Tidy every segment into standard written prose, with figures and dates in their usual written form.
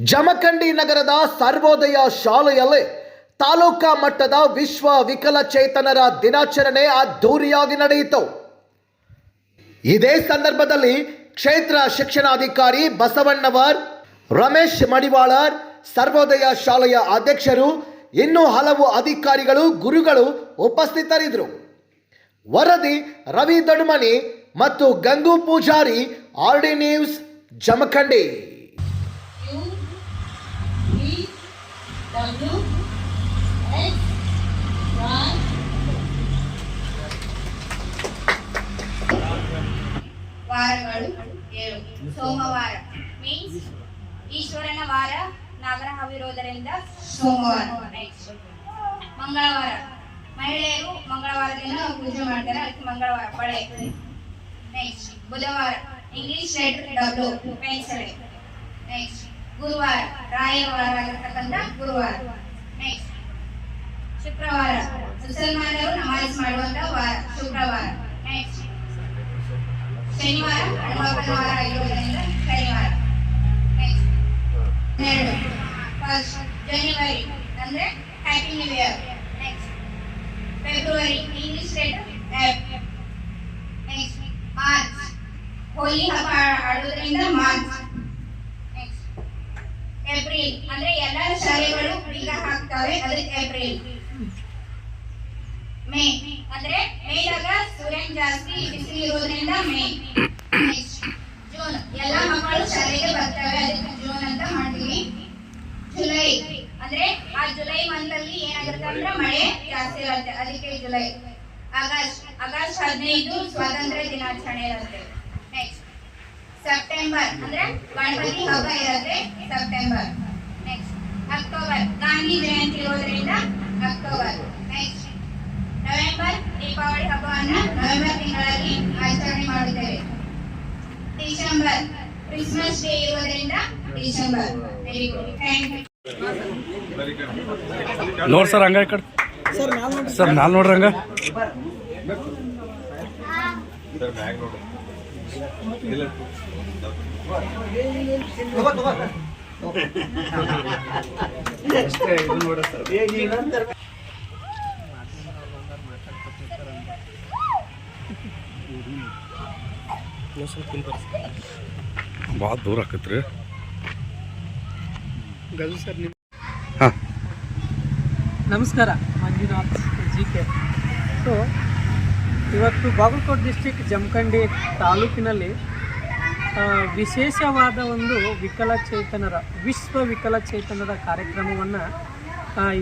ಜಮಖಂಡಿ ನಗರದ ಸರ್ವೋದಯ ಶಾಲೆಯಲ್ಲಿ ತಾಲೂಕಾ ಮಟ್ಟದ ವಿಶ್ವ ವಿಕಲಚೇತನರ ದಿನಾಚರಣೆ ಅದ್ದೂರಿಯಾಗಿ ನಡೆಯಿತು. ಇದೇ ಸಂದರ್ಭದಲ್ಲಿ ಕ್ಷೇತ್ರ ಶಿಕ್ಷಣಾಧಿಕಾರಿ ಬಸವಣ್ಣವರ್, ರಮೇಶ್ ಮಡಿವಾಳರ್, ಸರ್ವೋದಯ ಶಾಲೆಯ ಅಧ್ಯಕ್ಷರು, ಇನ್ನೂ ಹಲವು ಅಧಿಕಾರಿಗಳು, ಗುರುಗಳು ಉಪಸ್ಥಿತರಿದ್ದರು. ವರದಿ ರವಿ ದೊಡ್ಮನಿ ಮತ್ತು ಗಂಗು ಪೂಜಾರಿ, ಆರ್ಡಿ ನ್ಯೂಸ್, ಜಮಖಂಡಿ. ವಾರಗಳು 7. ಸೋಮವಾರ ಮೀನ್ಸ್ ಈಶ್ವರನ ವಾರ, ನಾಗರಹವಿರೋದರಿಂದ ಸೋಮವಾರ. ನೆಕ್ಸ್ಟ್ ಮಂಗಳವಾರ, ಮಹಿಳೆಯರು ಮಂಗಳವಾರ ದಿನ ಪೂಜೆ ಮಾಡ್ತಾರೆ, ಅದಕ್ಕೆ ಮಂಗಳವಾರ ಬಳೆ. ನೆಕ್ಸ್ಟ್ ಬುಧವಾರ English letter W pencil. Next ಗುರುವಾರ ರಾಯರ ವಾರ ಆಗಿರ್ತಕ್ಕಂಥ ಗುರುವಾರ. ನೆಕ್ಸ್ಟ್ ಶುಕ್ರವಾರ ಮುಸಲ್ಮಾನರು ನಮಾಜ್ ಮಾಡುವಂತ ವಾರ, ಶುಕ್ರವಾರ. ನೆಕ್ಸ್ಟ್ ಶನಿವಾರ ಹನುಮಪ್ಪನ ವಾರ ಆಗಿರೋದ್ರಿಂದ ಶನಿವಾರ. ನೆಕ್ಸ್ಟ್ 1 ಜನವರಿ ಅಂದ್ರೆ happy new year. Next February English letter F. Next March Holi ಹಬ್ಬ ಆಡೋದ್ರಿಂದ ಮಾರ್ಚ್. ನೆಕ್ಸ್ಟ್ ಏಪ್ರಿಲ್ ಅಂದ್ರೆ ಎಲ್ಲ ಶಾಲೆಗಳು ಬೀಗ ಹಾಕ್ತವೆ, ಅದಕ್ಕೆ ಏಪ್ರಿಲ್. ಮೇ ಅಂದ್ರೆ ಮೇದಾಗ ಸೂರ್ಯನ್ ಜಾಸ್ತಿ ಬಿಸಿಲು ಇರೋದ್ರಿಂದ ಮೇ. ನೆಕ್ಸ್ಟ್ ಜೂನ್ ಎಲ್ಲ ಮಕ್ಕಳು ಶಾಲೆಗೆ ಬರ್ತವೆ, ಅದಕ್ಕೆ ಜೂನ್ ಅಂತ ಮಾಡ್ತೀವಿ. ಜುಲೈ ಅಂದ್ರೆ ಆ ಜುಲೈ ಮಂತ್ ಅಲ್ಲಿ ಏನಾಗುತ್ತೆ ಅಂದ್ರೆ ಮಳೆ ಜಾಸ್ತಿ ಇರುತ್ತೆ, ಅದಕ್ಕೆ ಜುಲೈ. ಆಗಸ್ಟ್ 15 ಸ್ವಾತಂತ್ರ್ಯ ದಿನಾಚರಣೆ ಇರುತ್ತೆ. ನೆಕ್ಸ್ಟ್ ಸೆಪ್ಟೆಂಬರ್ ಅಂದ್ರೆ ಗಣಪತಿ ಹಬ್ಬ ಇರುತ್ತೆ, September. Next October Gandhi Jayanti ಇರೋದ್ರಿಂದ ಅಕ್ಟೋಬರ್. ನೆಕ್ಸ್ಟ್ ನವೆಂಬರ್ ದೀಪಾವಳಿ ಹಬ್ಬವನ್ನು ನವೆಂಬರ್ ತಿಂಗಳಲ್ಲಿ ಆಚರಣೆ ಮಾಡುತ್ತೇವೆ. ಡಿಸೆಂಬರ್ ಕ್ರಿಸ್ಮಸ್ ಡೇ ಇರೋದ್ರಿಂದ December. Very good, thank you. ನೋಡ್ ಸರ್, ಹಂಗ ಸರ್ ನಾಲ್ ನೋಡ್ರಿ ಹಂಗ. ಭಾಳ ದೂರ ಆಕತ್ರಿ. ನಮಸ್ಕಾರ, ಮಂಜುನಾಥ್ GK. ಸೊ ಇವತ್ತು ಬಾಗಲಕೋಟೆ ಡಿಸ್ಟ್ರಿಕ್ಟ್ ಜಮಖಂಡಿ ತಾಲೂಕಿನಲ್ಲಿ ವಿಶೇಷವಾದ ಒಂದು ವಿಕಲಚೇತನರ ವಿಶ್ವ ವಿಕಲಚೇತನರ ಕಾರ್ಯಕ್ರಮವನ್ನು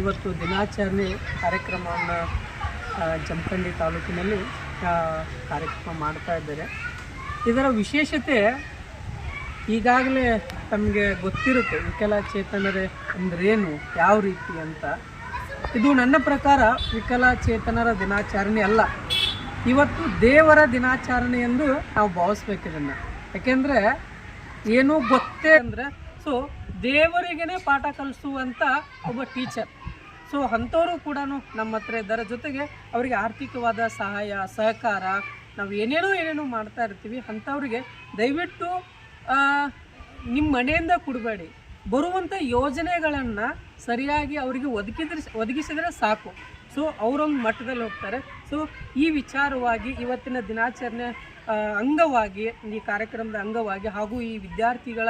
ಇವತ್ತು ದಿನಾಚರಣೆ ಕಾರ್ಯಕ್ರಮವನ್ನು ಜಮಖಂಡಿ ತಾಲೂಕಿನಲ್ಲಿ ಕಾರ್ಯಕ್ರಮ ಮಾಡ್ತಾ ಇದ್ದಾರೆ. ಇದರ ವಿಶೇಷತೆ ಈಗಾಗಲೇ ತಮಗೆ ಗೊತ್ತಿರುತ್ತೆ, ವಿಕಲಚೇತನರೇ ಅಂದ್ರೇನು, ಯಾವ ರೀತಿ ಅಂತ. ಇದು ನನ್ನ ಪ್ರಕಾರ ವಿಕಲಚೇತನರ ದಿನಾಚರಣೆ ಅಲ್ಲ, ಇವತ್ತು ದೇವರ ದಿನಾಚರಣೆ ಎಂದು ನಾವು ಭಾವಿಸ್ಬೇಕು ಇದನ್ನು. ಯಾಕೆಂದರೆ ಏನೂ ಗೊತ್ತೇ ಅಂದರೆ ಸೊ ದೇವರಿಗೇ ಪಾಠ ಕಲಿಸುವಂಥ ಒಬ್ಬ ಟೀಚರ್. ಸೊ ಅಂಥವರು ಕೂಡ ನಮ್ಮ ಹತ್ರ ಇದ್ದಾರೆ. ಜೊತೆಗೆ ಅವರಿಗೆ ಆರ್ಥಿಕವಾದ ಸಹಾಯ ಸಹಕಾರ ನಾವು ಏನೇನೋ ಮಾಡ್ತಾ ಇರ್ತೀವಿ. ಅಂಥವ್ರಿಗೆ ದಯವಿಟ್ಟು ನಿಮ್ಮ ಮನೆಯಿಂದ ಕೊಡಬೇಡಿ, ಬರುವಂಥ ಯೋಜನೆಗಳನ್ನು ಸರಿಯಾಗಿ ಅವರಿಗೆ ಒದಗಿಸಿದರೆ ಸಾಕು. ಸೊ ಅವರೊಂದು ಮಟ್ಟದಲ್ಲಿ ಹೋಗ್ತಾರೆ. ಸೊ ಈ ವಿಚಾರವಾಗಿ ಇವತ್ತಿನ ದಿನಾಚರಣೆ ಅಂಗವಾಗಿ, ಈ ಕಾರ್ಯಕ್ರಮದ ಅಂಗವಾಗಿ ಹಾಗೂ ಈ ವಿದ್ಯಾರ್ಥಿಗಳ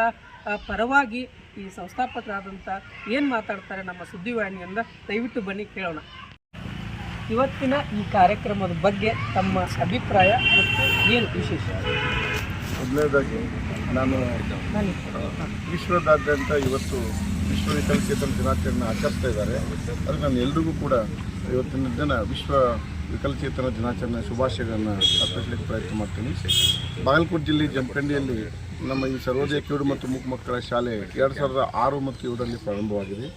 ಪರವಾಗಿ ಈ ಸಂಸ್ಥಾಪಕರಾದಂಥ ಏನು ಮಾತಾಡ್ತಾರೆ ನಮ್ಮ ಸುದ್ದಿವಾಹಿನಿಯಿಂದ, ದಯವಿಟ್ಟು ಬನ್ನಿ ಕೇಳೋಣ. ಇವತ್ತಿನ ಈ ಕಾರ್ಯಕ್ರಮದ ಬಗ್ಗೆ ತಮ್ಮ ಅಭಿಪ್ರಾಯ ಮತ್ತು ಏನು ವಿಶೇಷ? ಮೊದಲನೇದಾಗಿ ನಾನು ವಿಶ್ವದಾದ್ಯಂತ ಇವತ್ತು ವಿಶ್ವ ವಿಕಲಚೇತನ ದಿನಾಚರಣೆ ಆಚರಿಸ್ತಾ ಇದ್ದಾರೆ. ಅದಕ್ಕೆ ನಾನು ಎಲ್ರಿಗೂ ಕೂಡ ಇವತ್ತಿನ ದಿನ ವಿಶ್ವ ವಿಕಲಚೇತನ ದಿನಾಚರಣೆ ಶುಭಾಶಯಗಳನ್ನು ಅರ್ಪಿಸಲಿಕ್ಕೆ ಪ್ರಯತ್ನ ಮಾಡ್ತೀನಿ. ಬಾಗಲಕೋಟೆ ಜಿಲ್ಲೆ ಜಮಖಂಡಿಯಲ್ಲಿ ನಮ್ಮ ಈ ಸರ್ವೋದಯ ಕಿವುಡು ಮತ್ತು ಮೂಕ ಮಕ್ಕಳ ಶಾಲೆ 2006 ಮತ್ತು 7ರಲ್ಲಿ ಪ್ರಾರಂಭವಾಗಿದೆ.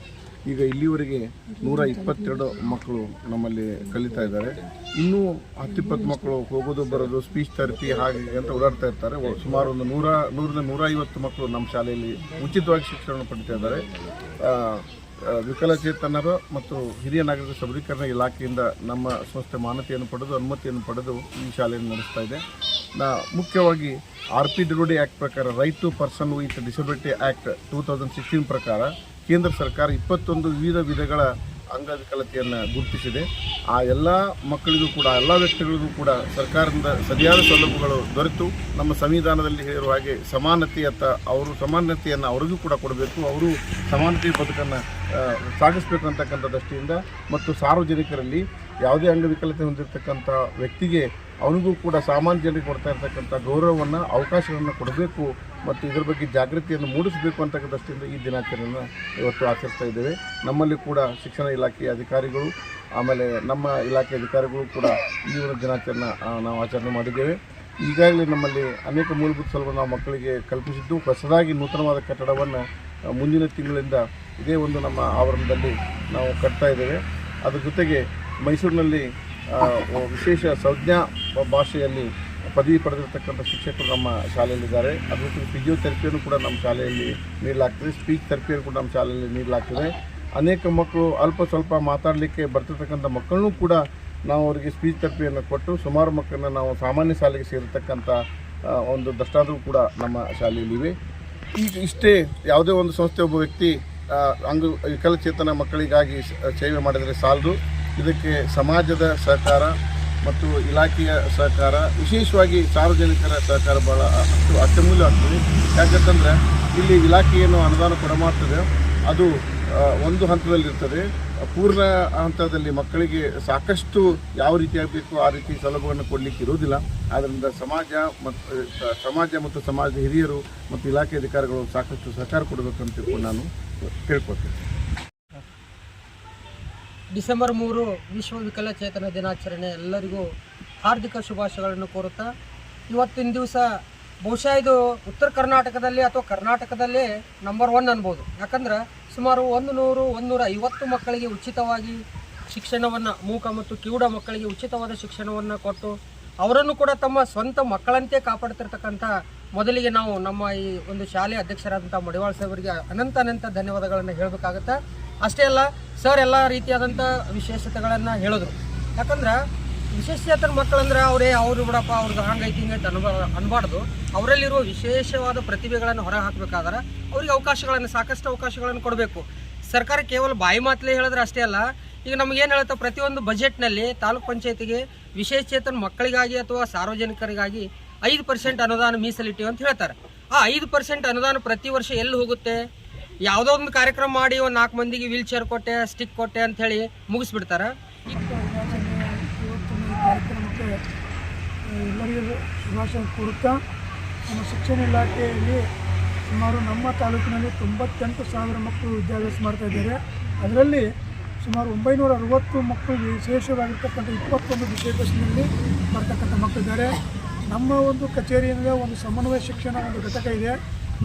ಈಗ ಇಲ್ಲಿವರೆಗೆ 122 ಮಕ್ಕಳು ನಮ್ಮಲ್ಲಿ ಕಲಿತಾ ಇದ್ದಾರೆ. ಇನ್ನೂ 10-20 ಮಕ್ಕಳು ಹೋಗೋದು ಬರೋದು, ಸ್ಪೀಚ್ ಥೆರಪಿ ಹಾಗೆ ಅಂತ ಓಡಾಡ್ತಾ ಇರ್ತಾರೆ. ಸುಮಾರು ಒಂದು 100-150 ಮಕ್ಕಳು ನಮ್ಮ ಶಾಲೆಯಲ್ಲಿ ಉಚಿತವಾಗಿ ಶಿಕ್ಷಣ ಪಡಿತಾ ಇದ್ದಾರೆ. ವಿಕಲಚೇತನರು ಮತ್ತು ಹಿರಿಯ ನಾಗರಿಕ ಸಬಲೀಕರಣ ಇಲಾಖೆಯಿಂದ ನಮ್ಮ ಸಂಸ್ಥೆ ಮಾನ್ಯತೆಯನ್ನು ಪಡೆದು ಅನುಮತಿಯನ್ನು ಪಡೆದು ಈ ಶಾಲೆಯನ್ನು ನಡೆಸ್ತಾ ಇದೆ. ಮುಖ್ಯವಾಗಿ RPWD ಆ್ಯಕ್ಟ್ ಪ್ರಕಾರ right to person with disability act 2016 ಪ್ರಕಾರ ಕೇಂದ್ರ ಸರ್ಕಾರ 21 ವಿವಿಧ ವಿಧಗಳ ಅಂಗವಿಕಲತೆಯನ್ನು ಗುರುತಿಸಿದೆ. ಆ ಎಲ್ಲ ಮಕ್ಕಳಿಗೂ ಕೂಡ ಎಲ್ಲ ವ್ಯಕ್ತಿಗಳಿಗೂ ಕೂಡ ಸರ್ಕಾರದಿಂದ ಸರಿಯಾದ ಸೌಲಭ್ಯಗಳು ದೊರೆತು ನಮ್ಮ ಸಂವಿಧಾನದಲ್ಲಿ ಹೇಳಿರುವ ಹಾಗೆ ಸಮಾನತೆಯನ್ನು ಅವರಿಗೂ ಕೂಡ ಕೊಡಬೇಕು, ಅವರು ಸಮಾನತೆಯ ಬದುಕನ್ನು ಸಾಗಿಸಬೇಕು ಅಂತಕ್ಕಂಥ ದೃಷ್ಟಿಯಿಂದ ಮತ್ತು ಸಾರ್ವಜನಿಕರಲ್ಲಿ ಯಾವುದೇ ಅಂಗವಿಕಲತೆ ಹೊಂದಿರತಕ್ಕಂಥ ವ್ಯಕ್ತಿಗೆ ಅವನಿಗೂ ಕೂಡ ಸಾಮಾನ್ಯ ಜನರಿಗೆ ಕೊಡ್ತಾ ಇರ್ತಕ್ಕಂಥ ಗೌರವವನ್ನು ಅವಕಾಶವನ್ನು ಕೊಡಬೇಕು ಮತ್ತು ಇದರ ಬಗ್ಗೆ ಜಾಗೃತಿಯನ್ನು ಮೂಡಿಸಬೇಕು ಅಂತಕ್ಕಂಥ ದೃಷ್ಟಿಯಿಂದ ಈ ದಿನಾಚರಣೆಯನ್ನು ಇವತ್ತು ಆಚರಿಸ್ತಾ ಇದ್ದೇವೆ. ನಮ್ಮಲ್ಲಿ ಕೂಡ ಶಿಕ್ಷಣ ಇಲಾಖೆಯ ಅಧಿಕಾರಿಗಳು ಆಮೇಲೆ ನಮ್ಮ ಇಲಾಖೆ ಅಧಿಕಾರಿಗಳು ಕೂಡ ಈ ಒಂದು ದಿನಾಚರಣೆ ನಾವು ಆಚರಣೆ ಮಾಡಿದ್ದೇವೆ. ಈಗಾಗಲೇ ನಮ್ಮಲ್ಲಿ ಅನೇಕ ಮೂಲಭೂತ ಸೌಲಭ್ಯ ನಾವು ಮಕ್ಕಳಿಗೆ ಕಲ್ಪಿಸಿದ್ದು, ಹೊಸದಾಗಿ ನೂತನವಾದ ಕಟ್ಟಡವನ್ನು ಮುಂದಿನ ತಿಂಗಳಿಂದ ಇದೇ ಒಂದು ನಮ್ಮ ಆವರಣದಲ್ಲಿ ನಾವು ಕಟ್ತಾ ಇದ್ದೇವೆ. ಅದ್ರ ಜೊತೆಗೆ ಮೈಸೂರಿನಲ್ಲಿ ವಿಶೇಷ ಸಂಜ್ಞಾ ಭಾಷೆಯಲ್ಲಿ ಪದವಿ ಪಡೆದಿರತಕ್ಕಂಥ ಶಿಕ್ಷಕರು ನಮ್ಮ ಶಾಲೆಯಲ್ಲಿದ್ದಾರೆ. ಅದ್ರ ಜೊತೆಗೆ ಫಿಸಿಯೋಥೆರಪಿಯನ್ನು ಕೂಡ ನಮ್ಮ ಶಾಲೆಯಲ್ಲಿ ನೀಡಲಾಗ್ತದೆ, ಸ್ಪೀಚ್ ಥೆರಪಿಯನ್ನು ಕೂಡ ನಮ್ಮ ಶಾಲೆಯಲ್ಲಿ ನೀಡಲಾಗ್ತದೆ. ಅನೇಕ ಮಕ್ಕಳು ಅಲ್ಪ ಸ್ವಲ್ಪ ಮಾತಾಡಲಿಕ್ಕೆ ಬರ್ತಿರ್ತಕ್ಕಂಥ ಮಕ್ಕಳನ್ನೂ ಕೂಡ ನಾವು ಅವರಿಗೆ ಸ್ಪೀಚ್ ಥೆರಪಿಯನ್ನು ಕೊಟ್ಟು ಸುಮಾರು ಮಕ್ಕಳನ್ನ ನಾವು ಸಾಮಾನ್ಯ ಶಾಲೆಗೆ ಸೇರಿರ್ತಕ್ಕಂಥ ಒಂದು ದೃಷ್ಟಾಂತವೂ ಕೂಡ ನಮ್ಮ ಶಾಲೆಯಲ್ಲಿವೆ. ಈಗ ಇಷ್ಟೇ ಯಾವುದೇ ಒಂದು ಸಂಸ್ಥೆ ಒಬ್ಬ ವ್ಯಕ್ತಿ ವಿಕಲಚೇತನ ಮಕ್ಕಳಿಗಾಗಿ ಸೇವೆ ಮಾಡಿದರೆ ಸಾಲದು. ಇದಕ್ಕೆ ಸಮಾಜದ ಸಹಕಾರ ಮತ್ತು ಇಲಾಖೆಯ ಸಹಕಾರ, ವಿಶೇಷವಾಗಿ ಸಾರ್ವಜನಿಕರ ಸಹಕಾರ ಭಾಳ ಅತ್ಯಮೂಲ್ಯ ಆಗ್ತದೆ. ಯಾಕಂತಂದರೆ ಇಲ್ಲಿ ಇಲಾಖೆ ಏನು ಅನುದಾನ ಕೊಡಮಾಡ್ತದೆ ಅದು ಒಂದು ಹಂತದಲ್ಲಿರ್ತದೆ. ಪೂರ್ಣ ಹಂತದಲ್ಲಿ ಮಕ್ಕಳಿಗೆ ಸಾಕಷ್ಟು ಯಾವ ರೀತಿ ಆಗಬೇಕು ಆ ರೀತಿ ಸೌಲಭ್ಯವನ್ನು ಕೊಡಲಿಕ್ಕೆ ಇರೋದಿಲ್ಲ. ಆದ್ದರಿಂದ ಸಮಾಜ ಮತ್ತು ಸಮಾಜದ ಹಿರಿಯರು ಮತ್ತು ಇಲಾಖೆ ಅಧಿಕಾರಿಗಳು ಸಾಕಷ್ಟು ಸಹಕಾರ ಕೊಡಬೇಕಂತ ತಿಳ್ಕೊಂಡು ನಾನು ಕೇಳ್ಕೊಳ್ತೀನಿ. ಡಿಸೆಂಬರ್ 3 ವಿಶ್ವ ವಿಕಲಚೇತನ ದಿನಾಚರಣೆ ಎಲ್ಲರಿಗೂ ಹಾರ್ದಿಕ ಶುಭಾಶಯಗಳನ್ನು ಕೋರುತ್ತಾ, ಇವತ್ತಿನ ದಿವಸ ಬಹುಶಃ ಇದು ಉತ್ತರ ಕರ್ನಾಟಕದಲ್ಲಿ ಅಥವಾ ಕರ್ನಾಟಕದಲ್ಲೇ ನಂಬರ್ 1 ಅನ್ಬೋದು. ಯಾಕಂದ್ರೆ ಸುಮಾರು 100-150 ಮಕ್ಕಳಿಗೆ ಉಚಿತವಾಗಿ ಶಿಕ್ಷಣವನ್ನು, ಮೂಕ ಮತ್ತು ಕಿವುಡ ಮಕ್ಕಳಿಗೆ ಉಚಿತವಾದ ಶಿಕ್ಷಣವನ್ನು ಕೊಟ್ಟು ಅವರನ್ನು ಕೂಡ ತಮ್ಮ ಸ್ವಂತ ಮಕ್ಕಳಂತೆ ಕಾಪಾಡ್ತಿರ್ತಕ್ಕಂಥ ಮೊದಲಿಗೆ ನಾವು ನಮ್ಮ ಈ ಒಂದು ಶಾಲೆಯ ಅಧ್ಯಕ್ಷರಾದಂಥ ಮಡಿವಾಳ ಸಾಹೇಬರಿಗೆ ಅನಂತ ಧನ್ಯವಾದಗಳನ್ನು ಹೇಳಬೇಕಾಗತ್ತೆ. ಅಷ್ಟೇ ಅಲ್ಲ, ಸರ್ ಎಲ್ಲ ರೀತಿಯಾದಂಥ ವಿಶೇಷತೆಗಳನ್ನು ಹೇಳಿದ್ರು. ಯಾಕಂದ್ರೆ ವಿಶೇಷಚೇತನ ಮಕ್ಕಳಂದ್ರೆ ಅವರು ಬಿಡಪ್ಪ ಅವ್ರದ್ದು ಹಂಗೈತಿ ಹಿಂಗೈತೆ ಅನ್ಬಾರ್ದು. ಅವರಲ್ಲಿರುವ ವಿಶೇಷವಾದ ಪ್ರತಿಭೆಗಳನ್ನು ಹೊರ ಹಾಕಬೇಕಾದ್ರೆ ಅವ್ರಿಗೆ ಸಾಕಷ್ಟು ಅವಕಾಶಗಳನ್ನು ಕೊಡಬೇಕು. ಸರ್ಕಾರ ಕೇವಲ ಬಾಯಿ ಮಾತಲೇ ಹೇಳಿದ್ರೆ ಅಷ್ಟೇ ಅಲ್ಲ, ಈಗ ನಮಗೇನು ಹೇಳುತ್ತೆ, ಪ್ರತಿಯೊಂದು ಬಜೆಟ್ನಲ್ಲಿ ತಾಲೂಕ್ ಪಂಚಾಯತಿಗೆ ವಿಶೇಷಚೇತನ ಮಕ್ಕಳಿಗಾಗಿ ಅಥವಾ ಸಾರ್ವಜನಿಕರಿಗಾಗಿ 5% ಅನುದಾನ ಮೀಸಲಿಟ್ಟಿವಿ ಅಂತ ಹೇಳ್ತಾರೆ. ಆ 5% ಅನುದಾನ ಪ್ರತಿ ವರ್ಷ ಎಲ್ಲಿ ಹೋಗುತ್ತೆ? ಯಾವುದೋ ಒಂದು ಕಾರ್ಯಕ್ರಮ ಮಾಡಿ ಒಂದು 4 ಮಂದಿಗೆ ವೀಲ್ ಚೇರ್ ಕೊಟ್ಟೆ, ಸ್ಟಿಕ್ ಕೊಟ್ಟೆ ಅಂಥೇಳಿ ಮುಗಿಸ್ಬಿಡ್ತಾರೆ. ಇವತ್ತಿನ ಕಾರ್ಯಕ್ರಮಕ್ಕೆ ಎಲ್ಲರಿಗೂ ಶುಭಾಶಯ ಕೋರುತ್ತಾ, ನಮ್ಮ ಶಿಕ್ಷಣ ಇಲಾಖೆಯಲ್ಲಿ ಸುಮಾರು ನಮ್ಮ ತಾಲೂಕಿನಲ್ಲಿ 98,000 ಮಕ್ಕಳು ವಿದ್ಯಾಭ್ಯಾಸ ಮಾಡ್ತಾ ಇದ್ದಾರೆ. ಅದರಲ್ಲಿ ಸುಮಾರು 960 ಮಕ್ಕಳು ವಿಶೇಷವಾಗಿರ್ತಕ್ಕಂಥ 21 ವಿದ್ಯಾಭ್ಯಾಸದಲ್ಲಿ ಬರ್ತಕ್ಕಂಥ ಮಕ್ಕಳಿದ್ದಾರೆ. ನಮ್ಮ ಒಂದು ಕಚೇರಿಯಿಂದ ಒಂದು ಸಮನ್ವಯ ಶಿಕ್ಷಣ ಒಂದು ಘಟಕ ಇದೆ.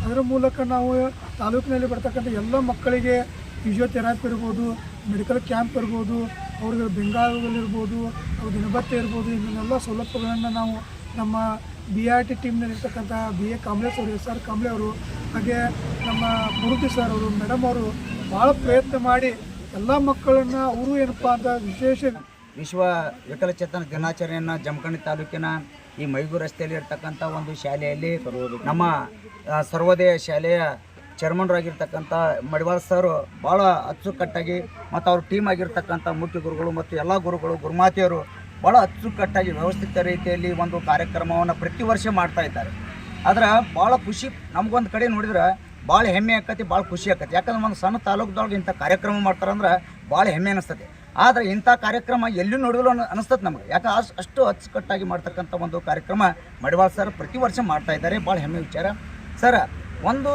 ಅದರ ಮೂಲಕ ನಾವು ತಾಲೂಕಿನಲ್ಲಿ ಬರ್ತಕ್ಕಂಥ ಎಲ್ಲ ಮಕ್ಕಳಿಗೆ ಫಿಸಿಯೋಥೆರಪಿ ಇರ್ಬೋದು, ಮೆಡಿಕಲ್ ಕ್ಯಾಂಪ್ ಇರ್ಬೋದು, ಅವ್ರಿಗೆ ಬೆಂಗಾಲಲ್ಲಿರ್ಬೋದು, ಅವ್ರ ದಿನಭತ್ಯೆ ಇರ್ಬೋದು, ಇದನ್ನೆಲ್ಲ ಸೌಲಭ್ಯಗಳನ್ನು ನಾವು ನಮ್ಮ BRT ಟೀಮ್ನಲ್ಲಿರ್ತಕ್ಕಂಥ BA ಕಾಂಬ್ಳೆಸ್ ಅವರು, SR ಕಾಂಬ್ಳೆ ಅವರು, ಹಾಗೆ ನಮ್ಮ ಮುರುಗಿ ಸರ್ ಅವರು, ಮೇಡಮ್ ಅವರು ಭಾಳ ಪ್ರಯತ್ನ ಮಾಡಿ ಎಲ್ಲ ಮಕ್ಕಳನ್ನು ಅವರು ಏನಪ್ಪ ಅಂತ ವಿಶೇಷ ವಿಶ್ವ ವಿಕಲಚೇತನ ದಿನಾಚರಣೆಯನ್ನು ಜಮಖಂಡಿ ತಾಲೂಕಿನ ಈ ಮೈಗೂರು ರಸ್ತೆಯಲ್ಲಿ ಇರ್ತಕ್ಕಂಥ ಒಂದು ಶಾಲೆಯಲ್ಲಿ ನಮ್ಮ ಸರ್ವೋದಯ ಶಾಲೆಯ ಚೇರ್ಮನ್ರಾಗಿರ್ತಕ್ಕಂಥ ಮಡಿವಾಳ ಸರ್ ಭಾಳ ಅಚ್ಚುಕಟ್ಟಾಗಿ ಮತ್ತು ಅವ್ರ ಟೀಮ್ ಆಗಿರ್ತಕ್ಕಂಥ ಮುಖ್ಯ ಗುರುಗಳು ಮತ್ತು ಎಲ್ಲ ಗುರುಗಳು ಗುರುಮಾತೆಯರು ಭಾಳ ಅಚ್ಚುಕಟ್ಟಾಗಿ ವ್ಯವಸ್ಥಿತ ರೀತಿಯಲ್ಲಿ ಒಂದು ಕಾರ್ಯಕ್ರಮವನ್ನು ಪ್ರತಿ ವರ್ಷ ಮಾಡ್ತಾ ಇದ್ದಾರೆ. ಆದ್ರೆ ಭಾಳ ಖುಷಿ, ನಮಗೊಂದು ಕಡೆ ನೋಡಿದ್ರೆ ಭಾಳ ಹೆಮ್ಮೆ ಆಕತಿ, ಭಾಳ ಖುಷಿ ಆಕತಿ. ಯಾಕಂದ್ರೆ ಒಂದು ಸಣ್ಣ ತಾಲೂಕದೊಳಗೆ ಇಂಥ ಕಾರ್ಯಕ್ರಮ ಮಾಡ್ತಾರಂದ್ರೆ ಭಾಳ ಹೆಮ್ಮೆ ಅನ್ನಿಸ್ತದೆ. ಆದರೆ ಇಂಥ ಕಾರ್ಯಕ್ರಮ ಎಲ್ಲಿ ನೋಡಿದ್ರು ಅನಿಸ್ತದೆ ನಮಗೆ. ಯಾಕೆ ಅಷ್ಟು ಅಚ್ಚುಕಟ್ಟಾಗಿ ಮಾಡ್ತಕ್ಕಂಥ ಒಂದು ಕಾರ್ಯಕ್ರಮ ಮಡಿವಾಳ ಸರ್ ಪ್ರತಿ ವರ್ಷ ಮಾಡ್ತಾ ಇದ್ದಾರೆ. ಭಾಳ ಹೆಮ್ಮೆ ವಿಚಾರ ಸರ್. ಒಂದು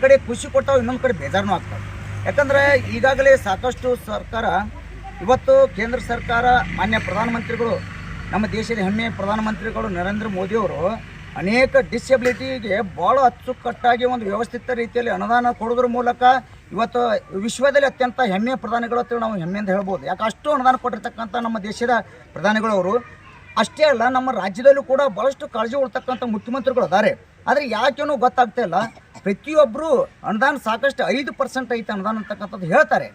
ಕಡೆ ಖುಷಿ ಕೊಟ್ಟಾವು, ಇನ್ನೊಂದು ಕಡೆ ಬೇಜಾರನೂ ಆಗ್ತಾವೆ. ಯಾಕಂದರೆ ಈಗಾಗಲೇ ಸಾಕಷ್ಟು ಸರ್ಕಾರ, ಇವತ್ತು ಕೇಂದ್ರ ಸರ್ಕಾರ, ಮಾನ್ಯ ಪ್ರಧಾನಮಂತ್ರಿಗಳು, ನಮ್ಮ ದೇಶದ ಹೆಮ್ಮೆಯ ಪ್ರಧಾನಮಂತ್ರಿಗಳು ನರೇಂದ್ರ ಮೋದಿಯವರು ಅನೇಕ ಡಿಸೆಬಿಲಿಟಿಗೆ ಭಾಳ ಅಚ್ಚುಕಟ್ಟಾಗಿ ಒಂದು ವ್ಯವಸ್ಥಿತ ರೀತಿಯಲ್ಲಿ ಅನುದಾನ ಕೊಡೋದ್ರ ಮೂಲಕ ಇವತ್ತು ವಿಶ್ವದಲ್ಲಿ ಅತ್ಯಂತ ಹೆಮ್ಮೆಯ ಪ್ರಧಾನಿಗಳು ಅಂತ ನಾವು ಹೆಮ್ಮೆಯಿಂದ ಹೇಳ್ಬೋದು. ಯಾಕೆ ಅಷ್ಟು ಅನುದಾನ ಕೊಟ್ಟಿರ್ತಕ್ಕಂಥ ನಮ್ಮ ದೇಶದ ಪ್ರಧಾನಿಗಳವರು. ಅಷ್ಟೇ ಅಲ್ಲ, ನಮ್ಮ ರಾಜ್ಯದಲ್ಲೂ ಕೂಡ ಭಾಳಷ್ಟು ಕಾಳಜಿ ಕೊಡ್ತಕ್ಕಂಥ ಮುಖ್ಯಮಂತ್ರಿಗಳು ಅದಾರೆ. ಆದರೆ ಯಾಕೇನೋ ಗೊತ್ತಾಗ್ತಾ ಇಲ್ಲ. ಪ್ರತಿಯೊಬ್ಬರು ಅನುದಾನ ಸಾಕಷ್ಟು 5% ಐತೆ ಅನುದಾನ ಅಂತಕ್ಕಂಥದ್ದು ಹೇಳ್ತಾರೆ.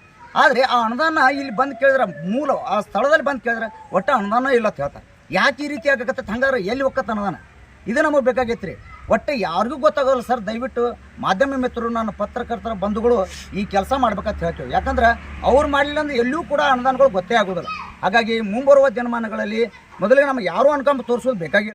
ಆದರೆ ಆ ಅನುದಾನ ಇಲ್ಲಿ ಬಂದು ಕೇಳಿದ್ರೆ, ಮೂಲ ಆ ಸ್ಥಳದಲ್ಲಿ ಬಂದು ಕೇಳಿದ್ರೆ ಒಟ್ಟು ಅನುದಾನ ಇಲ್ಲ ಅಂತ ಹೇಳ್ತಾರೆ. ಯಾಕೆ ಈ ರೀತಿ ಆಗಕತ್ತ ಹಂಗಾರೆ ಎಲ್ಲಿ ಹೋಗತ್ತ ಅನ್ನೋದನ್ನ ಇದು ನಮಗೆ ಬೇಕಾಗೈತೆ ರೀ. ಒಟ್ಟು ಯಾರಿಗೂ ಗೊತ್ತಾಗೋಲ್ಲ ಸರ್. ದಯವಿಟ್ಟು ಮಾಧ್ಯಮ ಮಿತ್ರರು, ನನ್ನ ಪತ್ರಕರ್ತರ ಬಂಧುಗಳು ಈ ಕೆಲಸ ಮಾಡ್ಬೇಕಂತ ಹೇಳ್ತೀವಿ. ಯಾಕಂದ್ರೆ ಅವ್ರು ಮಾಡಲಿಲ್ಲ ಅಂದ್ರೆ ಎಲ್ಲೂ ಕೂಡ ಅನುದಾನಗಳು ಗೊತ್ತೇ ಆಗೋದಿಲ್ಲ. ಹಾಗಾಗಿ ಮುಂಬರುವ ದಿನಮಾನಗಳಲ್ಲಿ ಮೊದಲಿಗೆ ನಮಗೆ ಯಾರು ಅನ್ಕೊಂಬ ತೋರಿಸೋದು ಬೇಕಾಗಿಲ್ಲ.